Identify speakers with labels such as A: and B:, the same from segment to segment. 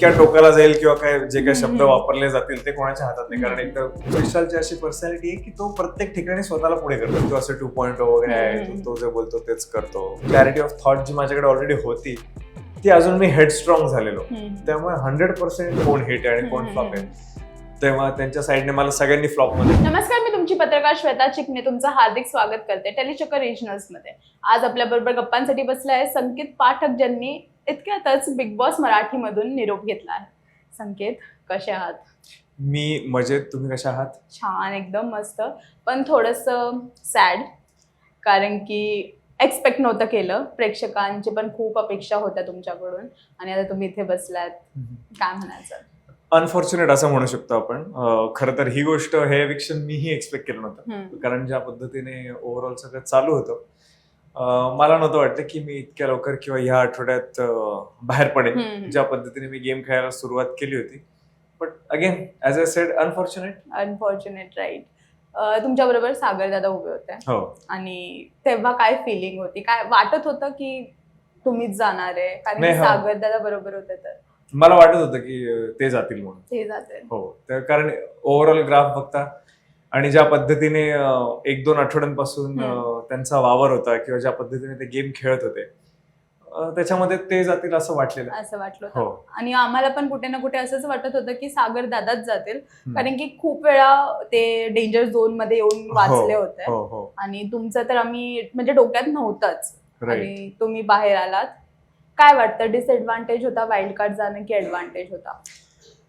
A: इतक्या टोकाला जाईल किंवा काय जे काही शब्द वापरले जातील ते कोणाच्या हातात नाही. कारण एकदा विशालची अशी पर्सनॅलिटी आहे की तो प्रत्येक ठिकाणी स्वतःला पुढे करतो. तो असं 2.0 वगैरे आहे, तो जे बोलतो तेच करतो. क्लॅरिटी ऑफ थॉट जी माझ्याकडे ऑलरेडी होती ती अजून मी हेडस्ट्रॉंग झालेलो. त्यामुळे 100% कोण हिट आहे आणि कोण फ्लॉप आहे तेव्हा त्यांच्या साईडने मला सगळ्यांनी फ्लॉप मध्ये.
B: नमस्कार, मी तुमची पत्रकार श्वेता चिकणे तुमचं हार्दिक स्वागत करते टेलिचक्कर रिजनल्स मध्ये. आज आपल्या बरोबर गप्पांसाठी बसला आहे संकेत पाठक, ज्यांनी इतक्यातच बिग बॉस मराठी मधून निरोप घेतला आहे. संकेत, कसे आहात?
A: मी मजेत, तुम्ही कशा आहात?
B: छान, एकदम मस्त. पण थोडस सॅड, कारण की एक्सपेक्ट नव्हतं केलं. प्रेक्षकांची पण खूप अपेक्षा होत्या तुमच्याकडून आणि आता तुम्ही इथे बसलात. काय म्हणायचं?
A: अनफॉर्च्युनेट असं म्हणू शकतो आपण. खरं तर ही गोष्ट, हे एविक्शन मीही एक्सपेक्ट केलं नव्हतं. कारण ज्या पद्धतीने ओव्हरऑल सगळं चालू होतं, मला नव्हतं वाटतं की मी इतक्या लवकर किंवा ह्या आठवड्यात बाहेर पडेन. ज्या पद्धतीने मी गेम खेळायला सुरुवात केली होती. But again as I said,
B: unfortunate, right. तुमच्या बरोबर सागर दादा उभे होते.
A: हो.
B: आणि तेव्हा काय फिलिंग होती? काय वाटत होतं की तुम्हीच जाणार आहे? कारण
A: नाही, हो.
B: सागर दादा बरोबर होते तर
A: मला वाटत होतं की ते जातील म्हणून.
B: ते जाते.
A: हो, तर कारण ओव्हरऑल ग्राफ बघता आणि ज्या पद्धतीने 1-2 आठवड्यांपासून त्यांचा वावर होता किंवा ज्या पद्धतीने ते गेम खेळत होते, त्याच्यामध्ये ते जातील असं वाटलं
B: होतं.
A: हो.
B: आणि आम्हाला पण कुठे ना कुठे असंच वाटत होतं की सागर दादाच जातील, कारण की खूप वेळा ते डेंजर झोन मध्ये येऊन वाचले होते.
A: हो.
B: आणि तुमचं तर आम्ही म्हणजे डोक्यात नव्हतंच.
A: Right.
B: आणि तुम्ही बाहेर आलात. काय वाटतं, डिसएडव्हान्टेज होता वाईल्ड कार्ड जाणं की ऍडव्हान्टेज होता?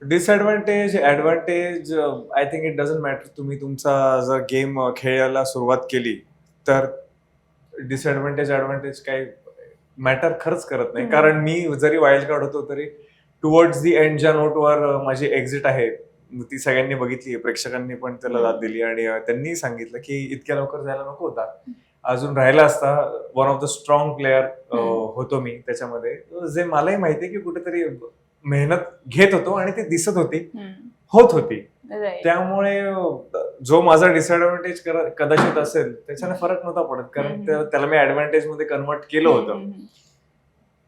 A: Disadvantage advantage I think it doesn't matter. तुम्ही तुमचा जर गेम खेळायला सुरुवात केली तर डिसएडव्हान्टेज ऍडव्हान्टेज काही मॅटर खरंच करत नाही. कारण मी जरी वाईल्ड कार्ड होतो तरी टुवर्ड्स दी एंड ज्या नोटवर माझी एक्झिट आहे ती सगळ्यांनी बघितली, प्रेक्षकांनी पण त्याला दाद दिली आणि त्यांनी सांगितलं की इतक्या लवकर जायला नको होता, अजून राहिला असता. One of the strong player होतो मी त्याच्यामध्ये, जे मलाही माहितीये की कुठेतरी मेहनत घेत होतो आणि ती दिसत होती, होत होती. त्यामुळे जो माझा डिसएडव्हान्टेज कदाचित असेल त्याच्याने फरक नव्हता पडत, कारण त्याला मी ऍडव्हान्टेज मध्ये कन्वर्ट केलं होतं.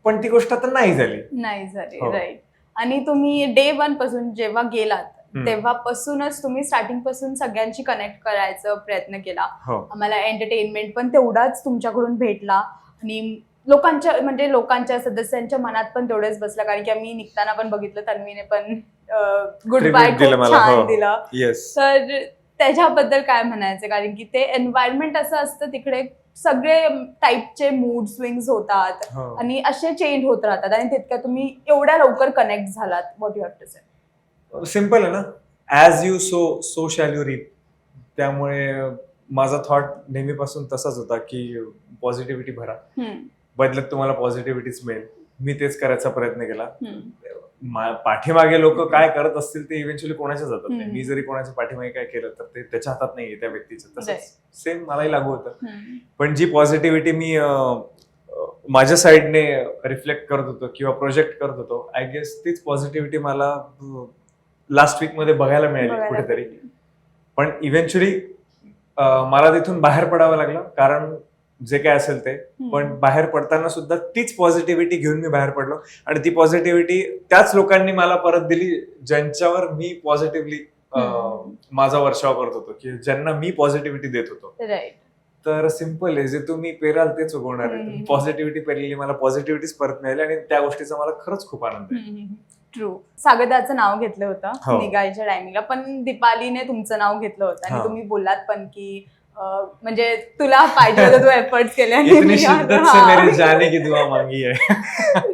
A: पण ती गोष्ट आता नाही झाली.
B: राईट. आणि तुम्ही डे 1 पासून जेव्हा गेलात तेव्हापासूनच तुम्ही स्टार्टिंग पासून सगळ्यांशी कनेक्ट करायचा प्रयत्न केला. आम्हाला एंटरटेनमेंट पण तेवढाच तुमच्याकडून भेटला आणि लोकांच्या सदस्यांच्या मनात पण तेवढेच बसला, कारण की आम्ही निघताना पण बघितलं, तन्वीने पण गुड बाय छान दिलं. तर त्याच्याबद्दल काय म्हणायचं? कारण की ते एन्व्हायरमेंट असं असतं तिकडे, सगळे टाईपचे मूड स्विंग्स होतात आणि असे चेंज होत राहतात आणि तितक्या तुम्ही एवढ्या लवकर कनेक्ट झालात. What you have to say?
A: Simple आहे ना, as you sow shall you reap. त्यामुळे माझा थॉट नेहमीपासून तसाच होता की पॉझिटिव्हिटी भरा, बदलत तुम्हाला पॉझिटिव्हिटीच मिळेल. मी तेच करायचा प्रयत्न केला. पाठीमागे लोक काय करत असतील ते इव्हेंच्युअली कोणाच्या जातात नाही. मी जरी कोणाच्या पाठीमागे काय केलं तर ते त्याच्या हातात नाहीये त्या व्यक्तीचं. तसंच सेम मलाही लागू होतं. पण जी पॉझिटिव्हिटी मी माझ्या साईडने रिफ्लेक्ट करत होतो किंवा प्रोजेक्ट करत होतो, आय गेस तीच पॉझिटिव्हिटी मला लास्ट वीक मध्ये बघायला मिळाली कुठेतरी. पण इव्हेंच्युअली मला तिथून बाहेर पडावं लागलं, कारण जे काय असेल ते. पण बाहेर पडताना सुद्धा तीच पॉझिटिव्हिटी घेऊन मी बाहेर पडलो आणि ती पॉझिटिव्हिटी त्याच लोकांनी मला परत दिली ज्यांच्यावर मी पॉझिटिव्हली माझा वर्षाव करत होतो, की ज्यांना मी पॉझिटिव्हिटी देत होतो. तर सिम्पल आहे, जे तुम्ही पेराल तेच उगवणार आहे. पॉझिटिव्हिटी पेरलेली मला पॉझिटिव्हिटीच परत मिळाली आणि त्या गोष्टीचा मला खरंच खूप आनंद आहे.
B: ट्रू. सागरदाचं नाव घेतलं होतं निघायच्या टायमिंगला, पण दीपालीने तुमचं नाव घेतलं होतं आणि तुम्ही बोललात पण की म्हणजे तुला पाहिजे होतं, तू एफर्ट्स केले.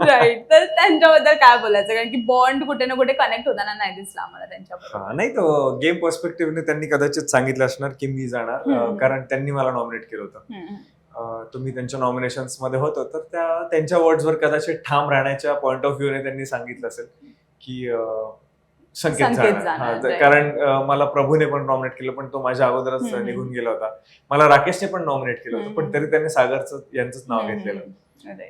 B: राईट. तर त्यांच्याबद्दल काय बोलायचं? कारण की बॉन्ड कुठे ना कुठे कनेक्ट होताना नाही दिसला आम्हाला त्यांच्याबद्दल.
A: नाही, तो गेम पर्स्पेक्टिव्हने त्यांनी कदाचित सांगितलं असणार की मी जाणार, कारण त्यांनी मला नॉमिनेट केलं होतं. तुम्ही त्यांच्या नॉमिनेशन्स मध्ये होतो तर त्यांच्या वर्ड्सवर कदाचित ठाम राहण्याच्या पॉइंट ऑफ व्ह्यूने त्यांनी सांगितलं असेल की संकेत जाणार. कारण मला प्रभूने पण नॉमिनेट केलं, पण तो माझ्या अगोदरच निघून गेला होता. मला राकेशने पण नॉमिनेट केलं होतं, पण तरी त्यांनी सागरचं यांचंच नाव घेतलेलं.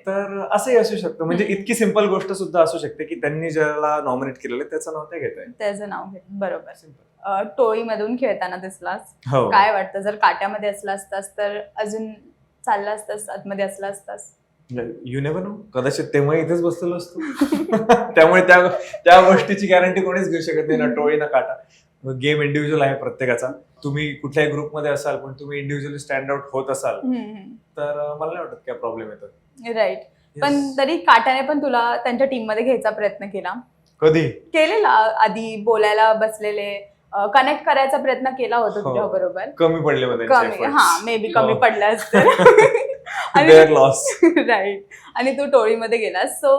A: तर असंही असू शकतं. म्हणजे इतकी सिंपल गोष्ट सुद्धा असू शकते की त्यांनी ज्याला नॉमिनेट केलेलं त्याचं नाव ते घेत आहे,
B: त्याचं नाव घेत. बरोबर. टोळीमधून खेळताना दिसलास, काय वाटतं जर काट्यामध्ये असला असतास तर अजून चालला असतास, आतमध्ये असला असतास?
A: यू नेव्हर नो, कदाचित तेव्हा इथेच बसलेलो असतो. त्यामुळे त्या गोष्टीची गॅरंटी कोणीच घेऊ शकत नाही, ना टोळी ना काटा. गेम इंडिव्हिज्युअल आहे प्रत्येकाचा. तुम्ही कुठल्याही ग्रुपमध्ये असाल पण तुम्ही इंडिव्हिज्युअली स्टँड आउट होत असाल तर मला नाही वाटत काय प्रॉब्लेम येतो.
B: राईट. पण तरी काटाने पण तुला त्यांच्या टीम मध्ये घ्यायचा प्रयत्न केला?
A: कधी
B: केलेला, आधी बोलायला बसलेले, कनेक्ट करायचा प्रयत्न केला होता तुझ्या बरोबर.
A: कमी पडले मध्ये,
B: मे बी कमी पडले असते. राईट. आणि तू टोळीमध्ये गेलास, सो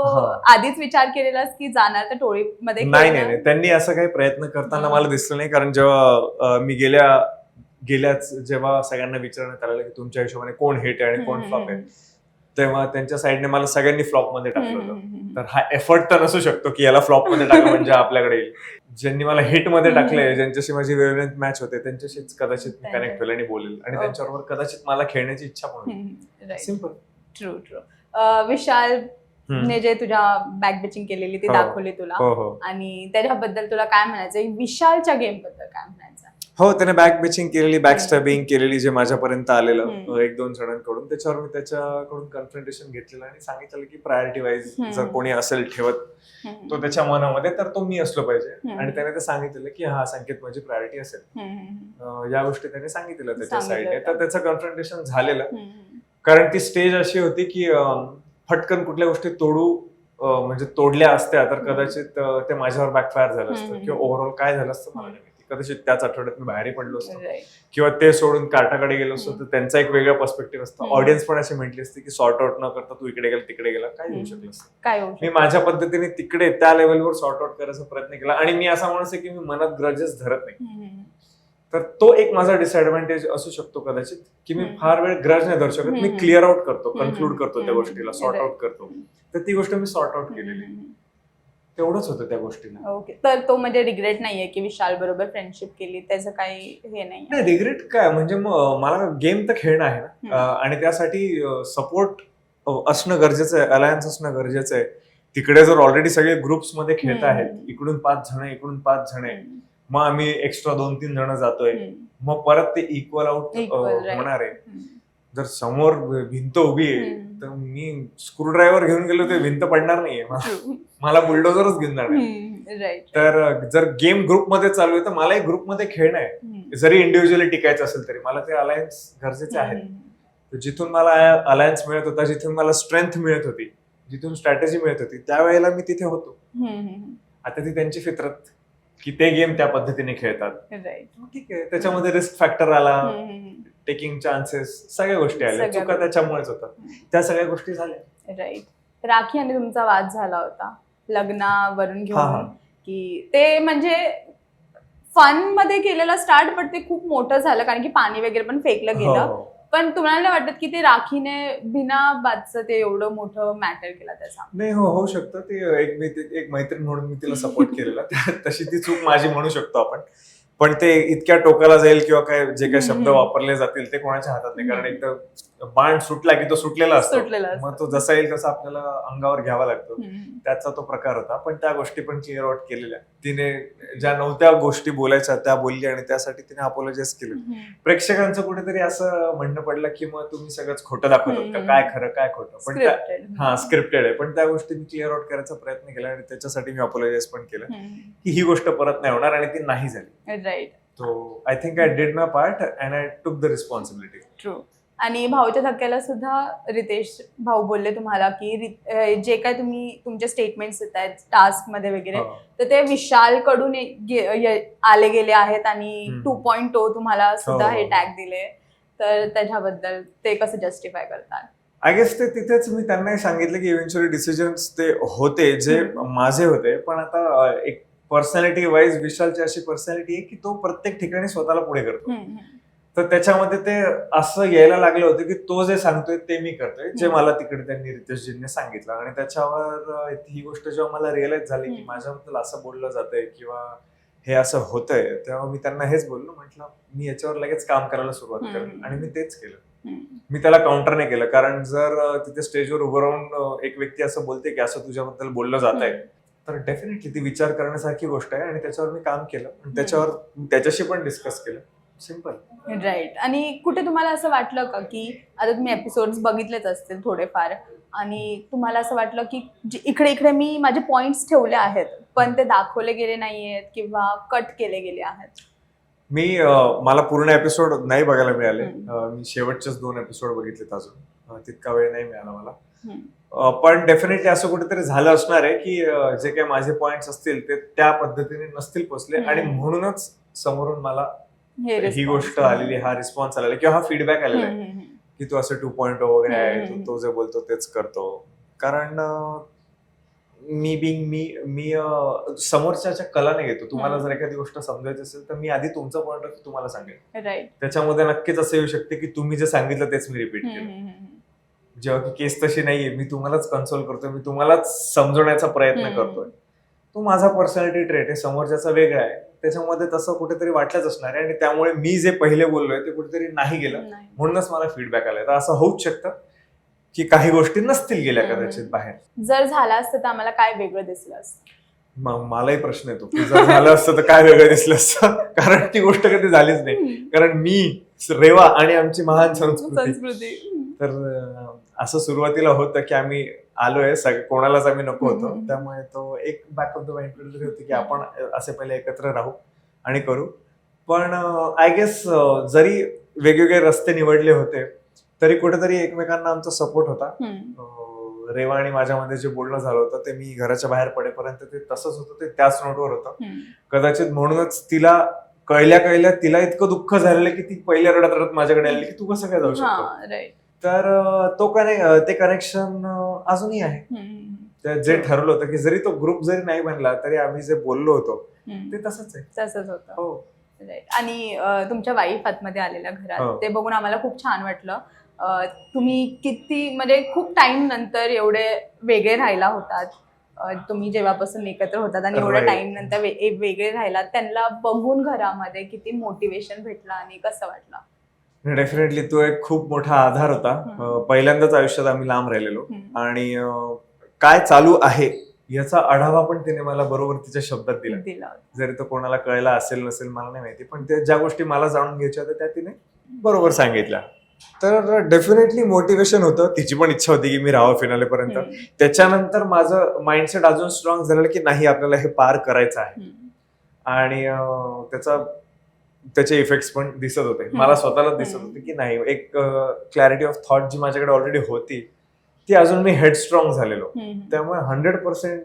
B: आधीच विचार केलेलास की जाणार तर टोळीमध्ये?
A: नाही, त्यांनी असं काही प्रयत्न करताना मला दिसलं नाही. कारण जेव्हा मी गेल्याच जेव्हा सगळ्यांना विचारण्यात आलं की तुमच्या हिशोबाने कोण हिट आहे आणि कोण फ्लॉप आहे, तेव्हा त्यांच्या साईडने मला सगळ्यांनी फ्लॉप मध्ये टाकलं होतं. तर हा एफर्ट तर नसू शकतो की याला फ्लॉप मध्ये टाका म्हणजे आपल्याकडे येईल. ज्यांनी मला हिट मध्ये टाकले, ज्यांच्याशी माझी वेव्हलेंथ मॅच होते, त्यांच्याशीच कदाचित मी कनेक्ट होईल आणि बोलेल आणि त्यांच्याबरोबर कदाचित मला खेळण्याची इच्छा पण होईल. सिम्पल.
B: ट्रू. विशाल ने जे तुझ्या बॅक बेचिंग केलेली ती दाखवली तुला, आणि त्याच्याबद्दल तुला काय म्हणायचं? विशालच्या गेम बद्दल काय म्हणायचं?
A: हो, त्याने बॅक बेचिंग केलेली, बॅक स्टॅबिंग केलेली, जे माझ्यापर्यंत आलेलं 1-2 जणांकडून, त्याच्यावर मी त्याच्याकडून कन्फ्रंटेशन घेतलेलं आणि सांगितलं की प्रायोरिटी वाईज जर कोणी असेल ठेवत तो त्याच्या मनामध्ये तर तो मी असलो पाहिजे. आणि त्याने ते सांगितलेलं की हा संकेत माझी प्रायोरिटी असेल. या गोष्टी त्याने सांगितलेलं त्याच्या साईडने. तर त्याचं कन्फ्रंटेशन झालेलं. कारण ती स्टेज अशी होती की फटकन कुठल्या गोष्टी म्हणजे तोडल्या असत्या तर कदाचित ते माझ्यावर बॅकफायर झालं असतं किंवा ओव्हरऑल काय झालं असतं मला नाही माहिती. कदाचित त्याच आठवड्यात मी बाहेरही पडलो असतो किंवा ते सोडून काटाकडे गेलो असतो तर त्यांचा एक वेगळा पर्स्पेक्टिव्ह असतो. ऑडियन्स पण अशी म्हटली असते की सॉर्ट आउट न करता तू इकडे गेला तिकडे गेला, काय होऊ शकलं असतं. मी माझ्या पद्धतीने तिकडे त्या लेवलवर सॉर्ट आउट करायचा प्रयत्न केला. आणि मी असा माणूस आहे की मी मनात ग्रजेस धरत नाही. तर तो एक माझा डिसएडव्हान्टेज असू शकतो कदाचित की मी फार वेळ ग्रज नाही धरू शकत. मी क्लिअर आउट करतो, कन्क्लूड करतो त्या गोष्टीला, सॉर्ट आउट करतो. तर ती गोष्ट मी सॉर्ट आउट केलेली. तेवढंच होतं त्या गोष्टीला.
B: ओके. तर तो म्हणजे रिग्रेट नाहीये की विशाल बरोबर फ्रेंडशिप केली, त्याचं काही हे नाही?
A: रिग्रेट काय, म्हणजे मला गेम तर खेळणं आहे ना, आणि त्यासाठी सपोर्ट असणं गरजेचं आहे, अलायन्स असणं गरजेचं आहे. तिकडे जर ऑलरेडी सगळे ग्रुप्स मध्ये खेळत आहेत, इकडून 5 जण इकडून 5 जण आहे, मग आम्ही एक्स्ट्रा 2-3 जण जातोय, मग परत ते इक्वल आउट होणार आहे. जर समोर भिंत उभी आहे तर मी स्क्रूड्रायव्हर घेऊन गेलो ते भिंत पडणार नाहीये, मला बुलडोझरच घेऊन जाणार. तर जर गेम ग्रुपमध्ये चालू आहे तर मलाही ग्रुपमध्ये खेळणं आहे. जरी इंडिव्हिज्युअली टिकायचं असेल तरी मला ते अलायन्स गरजेचे आहेत. जिथून मला अलायन्स मिळत होता, जिथून मला स्ट्रेंथ मिळत होती, जिथून स्ट्रॅटेजी मिळत होती, त्यावेळेला मी तिथे होतो. आता ती त्यांची फितरत की ते गेम त्या पद्धतीने खेळतात. ठीक आहे, त्याच्यामध्ये रिस्क फॅक्टर आला, टेकिंग चान्सेस, सगळ्या गोष्टी आल्या. चुका त्याच्यामुळेच होतात. त्या सगळ्या गोष्टी झाल्या.
B: राईट. राखी आणि तुमचा वाद झाला होता लग्नावरून घेऊन, की ते म्हणजे फन मध्ये केलेला स्टार्ट, पण ते खूप मोठं झालं कारण की पाणी वगैरे पण फेकलं गेलं. पण तुम्हाला नाही वाटत की ते राखीने बिना बादचं ते एवढं मोठं मॅटर केला त्याचा?
A: नाही, होऊ शकतं. ते एक मैत्रीण म्हणून मी तिला सपोर्ट केलेला, तशी ती चूक माझी म्हणू शकतो आपण. पण ते इतक्या टोकाला जाईल किंवा काय जे काही शब्द वापरले जातील ते कोणाच्या हातात नाही. कारण एकदा बाण सुटला की तो सुटलेला असतो, मग तो जसा येईल तसा आपल्याला अंगावर घ्यावा लागतो. त्याचा तो प्रकार होता. पण त्या गोष्टी पण क्लिअर आउट केलेल्या. तिने ज्या नव्हत्या गोष्टी बोलायच्या त्या बोलली आणि त्यासाठी तिने अपोलोजाइज केलं. प्रेक्षकांचं कुठेतरी असं म्हणणं पडलं की मग तुम्ही सगळंच खोटं दाखवत का, काय खरं काय खोटं. पण स्क्रिप्टेड आहे. पण त्या गोष्टी मी क्लिअर आउट करायचा प्रयत्न केला आणि त्याच्यासाठी मी अपोलोजाइज पण केलं की ही गोष्ट परत नाही होणार आणि ती नाही झाली.
B: Right.
A: So I think I did my part and I took the responsibility.
B: True. आणि भाऊच्या धक्क्याला सुद्धा रितेश भाऊ बोलले तुम्हाला की जे काय तुम्ही तुमचे स्टेटमेंट्स येत आहेत टास्क मध्ये वगैरे, तर ते विशाल कडून आले गेले आहेत आणि 2.0 तुम्हाला सुद्धा हे टॅग दिले. तर त्याच्याबद्दल ते कसं जस्टिफाय करतात?
A: आय गेस ते तिथेच मी त्यांनाही सांगितलं की इव्हेंच्युअली डिसिजन्स ते होते जे माझे होते. पण आता एक पर्सनॅलिटी वाईज विशालची अशी पर्सनॅलिटी आहे की तो प्रत्येक ठिकाणी स्वतःला पुढे करतो. तर त्याच्यामध्ये ते असं यायला लागलं होतं की तो जे सांगतोय ते मी करतोय, जे मला तिकडे त्यांनी रितेशजींनी सांगितलं. आणि त्याच्यावर ही गोष्ट जेव्हा मला रिअलाइज झाली की माझ्याबद्दल असं बोललं जातंय किंवा हे असं होतंय, तेव्हा मी त्यांना हेच बोललो, म्हटलं मी याच्यावर लगेच काम करायला सुरुवात करेन. आणि मी तेच केलं. मी त्याला काउंटर नाही केलं. कारण जर तिथे स्टेजवर उभं राहून एक व्यक्ती असं बोलते की असं तुझ्याबद्दल बोललं जात आहे, तर डेफिनेटली ती विचार करण्यासारखी गोष्ट आहे. आणि त्याच्यावर मी काम केलं आणि त्याच्याशी पण डिस्कस केलं. सिम्पल.
B: राईट. आणि कुठे तुम्हाला असं वाटलं का की आता तुम्ही एपिसोड्स बघितलेच असतील थोडेफार आणि तुम्हाला असं वाटलं की इकडे इकडे मी माझे पॉइंट्स ठेवले आहेत पण ते दाखवले गेले नाहीयेत किंवा कट केले गेले आहेत?
A: मला पूर्ण एपिसोड नाही बघायला मिळाले. मी शेवटचेच 2 एपिसोड बघितलेत अजून. तितका वेळ नाही मिळाला मला. पण डेफिनेटली असं कुठेतरी झालं असणार आहे की जे काही माझे पॉइंट्स असतील ते त्या पद्धतीने नसतील पोचले आणि म्हणूनच समोरून मला ही गोष्ट आलेली, हा रिस्पॉन्स आलेला किंवा हा फीडबॅक आलेला आहे की तू असं 2.0 वगैरे आहे, तो जे बोलतो तेच करतो. कारण मी समोरच्या कलाने घेतो. तुम्हाला जर एखादी गोष्ट समजायची असेल तर मी आधी तुमचा पॉइंट ऑफ व्ह्यू तुम्हाला सांगेल.
B: राईट.
A: त्याच्यामध्ये नक्कीच असं येऊ शकते की तुम्ही जे सांगितलं तेच मी रिपीट केलं. जेव्हा की केस तशी नाहीये, मी तुम्हालाच कन्सोल करतोय, मी तुम्हालाच समजवण्याचा प्रयत्न करतोय. तो माझा पर्सनॅलिटी ट्रेट आहे, समोरच्याचा वेगळा आहे. त्याच्यामध्ये तसं कुठेतरी वाटलंच असणार आहे आणि त्यामुळे मी जे पहिले बोललोय ते कुठेतरी नाही गेलं, म्हणूनच मला फीडबॅक आलाय. तर असं होऊच शकतं की काही गोष्टी नसतील गेल्या कदाचित बाहेर.
B: जर झालं असतं तर आम्हाला काय वेगळं दिसलं असतं?
A: मलाही प्रश्न येतो की जर झालं असतं तर काय वेगळं दिसलं असतं, कारण ती गोष्ट कधी झालीच नाही. कारण मी, रेवा आणि आमची महान संस्कृती. तर असं सुरुवातीला होतं की आम्ही आलोय, कोणालाच आम्ही नको होतो. त्यामुळे तो एक बॅक ऑफ द माइंड कुठेतरी होती की आपण असे पहिले एकत्र राहू आणि करू. पण आय गेस जरी वेगवेगळे रस्ते निवडले होते तरी कुठेतरी एकमेकांना आमचा सपोर्ट होता. रेवा आणि माझ्यामध्ये जे बोलणं झालं होतं ते मी घराच्या बाहेर पडेपर्यंत ते तसंच होतं, ते त्याच नोटवर होतं. कदाचित म्हणूनच तिला कळल्या तिला इतकं दुःख झालेलं की ती पहिल्या रडत रडत माझ्याकडे आली की तू कसं काय जाऊ शकतो. तर ते कनेक्शन अजूनही आहे. जे ठरलं होतं की जरी तो ग्रुप जरी नाही बनला तरी आम्ही जे बोललो होतो ते तसंच
B: होतं.
A: हो.
B: आणि तुमच्या वाईफ आतमध्ये आलेल्या घरात ते बघून आम्हाला खूप छान वाटलं. तुम्ही किती म्हणजे खूप टाइम नंतर एवढे वेगळे राहिला होतात. तुम्ही जेव्हापासून एकत्र होतात आणि एवढ्या टाइम नंतर वेगळे राहिलात, त्यांना बघून घरामध्ये किती मोटिवेशन भेटलं आणि कसं वाटलं?
A: डेफिनेटली तो एक खूप मोठा आधार होता. पहिल्यांदाच आयुष्यात आम्ही लांब राहिलेलो आणि काय चालू आहे याचा आढावा पण तिने मला बरोबर तिच्या शब्दात दिला. जरी तो कोणाला कळला असेल नसेल मला नाही माहिती, पण ते ज्या गोष्टी मला जाणून घ्यायच्या होत्या त्या तिने बरोबर सांगितल्या. तर डेफिनेटली मोटिवेशन होतं. तिची पण इच्छा होती की मी राहावं फिनाले पर्यंत. त्याच्यानंतर माझं माइंडसेट अजून स्ट्रॉंग झालेलं की नाही, आपल्याला हे पार करायचं आहे. आणि त्याचे इफेक्ट्स पण दिसत होते, मला स्वतःला दिसत होते की नाही, एक क्लॅरिटी ऑफ थॉट जी माझ्याकडे ऑलरेडी होती ती अजून मी हेड स्ट्रॉंग झालेलो. त्यामुळे 100%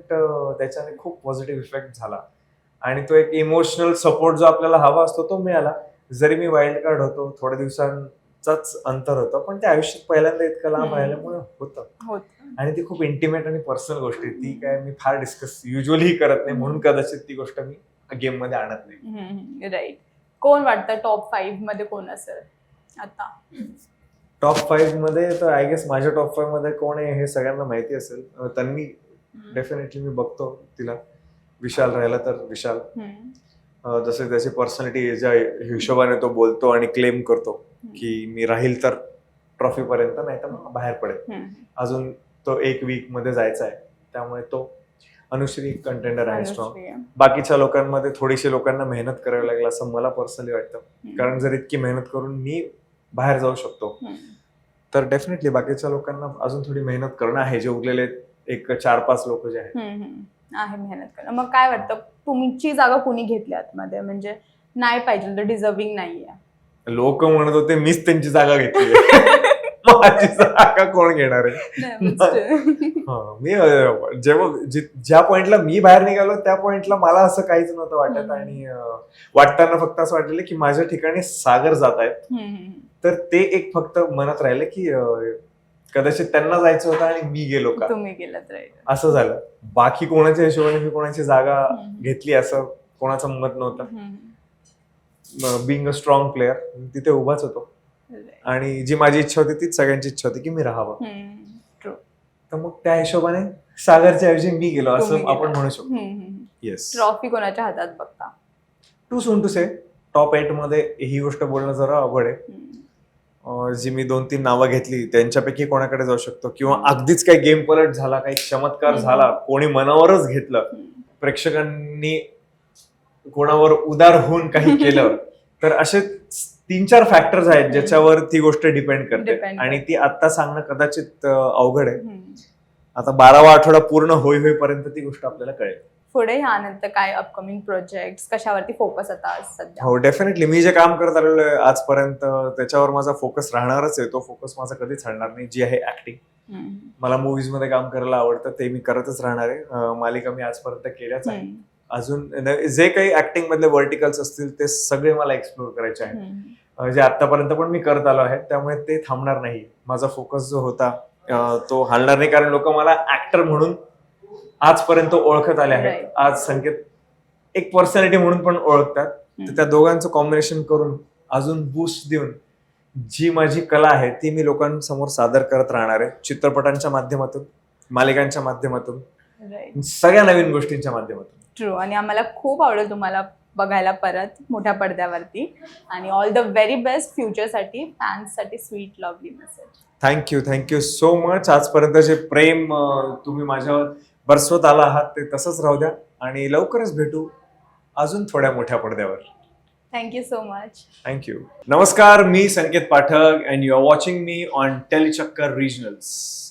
A: त्याच्याने खूप पॉझिटिव्ह इफेक्ट झाला आणि तो एक इमोशनल सपोर्ट जो आपल्याला हवा असतो तो मिळाला. जरी मी वाईल्ड कार्ड होतो, थोड्या दिवसांचाच अंतर होतं, पण ते आयुष्यात पहिल्यांदा इतकं लांब राहिल्यामुळे होतं. आणि ती खूप इंटिमेट आणि पर्सनल गोष्ट आहे, ती काय मी फार डिस्कस युजली करत नाही, म्हणून कदाचित ती गोष्ट मी गेम मध्ये आणत नाही.
B: राईट. कोण वाटतं टॉप 5 मध्ये कोण असेल आता?
A: टॉप 5 मध्ये तर आय गेस माझ्या टॉप 5 मध्ये कोण आहे हे सगळ्यांना माहिती असेल. तन्वी डेफिनेटली मी बघतो तिला. विशाल राहिला तर विशाल, जसे त्याची पर्सनॅलिटी ज्या हिशोबाने तो बोलतो आणि क्लेम करतो की मी राहील तर ट्रॉफी पर्यंत, नाही तर मग बाहेर पडेल. अजून तो 1 वीक मध्ये जायचा आहे, त्यामुळे तो अनुश्री कंटेंडर आहे स्ट्रॉंग. बाकीच्या लोकांमध्ये थोडीशी लोकांना मेहनत करावी लागेल असं मला पर्सनली वाटतं. कारण जर इतकी मेहनत करून मी बाहेर जाऊ शकतो तर डेफिनेटली बाकीच्या लोकांना अजून थोडी मेहनत करणं आहे. जे उरलेले एक 4-5 लोक जे आहेत
B: मेहनत करणं. मग काय वाटतं तुमची जागा कोणी घेतली आतमध्ये, म्हणजे नाही पाहिजे तर डिझर्विंग नाहीये?
A: लोक म्हणत होते मीच त्यांची जागा घेतली. माझी जागा कोण घेणार आहे? मी जेव्हा ज्या पॉइंटला मी बाहेर निघालो त्या पॉइंटला मला असं काहीच नव्हतं वाटत आणि वाटताना फक्त असं वाटलेलं की माझ्या ठिकाणी सागर जात आहेत. तर ते एक फक्त मनात राहिलं की कदाचित त्यांना जायचं होतं आणि मी गेलो का,
B: तुम्ही गेलात.
A: असं झालं. बाकी कोणाच्या हिशोबाने मी कोणाची जागा घेतली असं कोणाचं मत नव्हतं. बिंग अ स्ट्रॉंग प्लेअर तिथे उभाच होतो आणि जी माझी इच्छा होती तीच सगळ्यांची इच्छा होती की मी राहावं. तर मग त्या हिशोबाने सागरच्या ऐवजी मी गेलो असं आपण म्हणू शकतो. येस.
B: ट्रॉफी कोणाच्या हातात बघता?
A: Too soon to say. Top 8 मध्ये ही गोष्ट बोलणं जरा अवघड आहे. जी मी 2-3 नावं घेतली त्यांच्यापैकी कोणाकडे जाऊ शकतो, किंवा अगदीच काही गेम पलट झाला, काही चमत्कार झाला, कोणी मनावरच घेतलं, प्रेक्षकांनी कोणावर उदार होऊन काही केलं तर असे 3-4 फॅक्टर्स आहेत ज्याच्यावर ती गोष्ट डिपेंड करते
B: Depend
A: आणि ती आता सांगणं कदाचित अवघड आहे.
B: हम्म.
A: आता 12वा आठवडा पूर्ण होईपर्यंत ती गोष्ट आपल्याला कळेल.
B: पुढे ह्यानंतर काय अपकमिंग प्रोजेक्ट, कशावरती फोकस आता सध्या?
A: हो, डेफिनेटली मी जे काम करत आलेलो आहे आजपर्यंत त्याच्यावर माझा फोकस राहणारच आहे. तो फोकस माझा कधीच हलणार नाही, जी आहे ऍक्टिंग.
B: हम्म.
A: मला मूवीज मध्ये काम करायला आवडतं, ते मी करतच राहणार आहे. मालिका मी आजपर्यंत केल्याच आहे. अजून जे काही ऍक्टिंग मधले व्हर्टिकल्स असतील ते सगळे मला एक्सप्लोर करायचे आहेत,
B: हम्म.
A: जे आतापर्यंत पण मी करत आलो आहे. त्यामुळे ते थांबणार नाही. माझा फोकस जो होता तो हलणार नाही, कारण लोक मला ऍक्टर म्हणून आजपर्यंत ओळखत आले आहेत.
B: Right.
A: आज संकेत एक पर्सनॅलिटी म्हणून पण ओळखतात. तर त्या दोघांचं कॉम्बिनेशन करून अजून बूस्ट देऊन जी माझी कला आहे ती मी लोकांसमोर सादर करत राहणार आहे, चित्रपटांच्या माध्यमातून, मालिकांच्या माध्यमातून,
B: राईट.
A: सगळ्या नवीन गोष्टींच्या माध्यमातून.
B: ट्रू. आणि आम्हाला खूप आवडेल तुम्हाला बघायला परत मोठ्या पडद्यावरती. आणि ऑल द व्हेरी बेस्ट फ्युचरसाठी, फॅन्ससाठी. Sweet lovely message.
A: Thank you so much. आजपर्यंत जे प्रेम तुम्ही माझ्यावर बरसवत आला आहात ते तसंच राहू द्या आणि लवकरच भेटू अजून थोड्या मोठ्या पडद्यावर.
B: Thank you so much.
A: थँक्यू. नमस्कार, मी Sanket Pathak and you are watching me on Telichakkar रिजनल्स.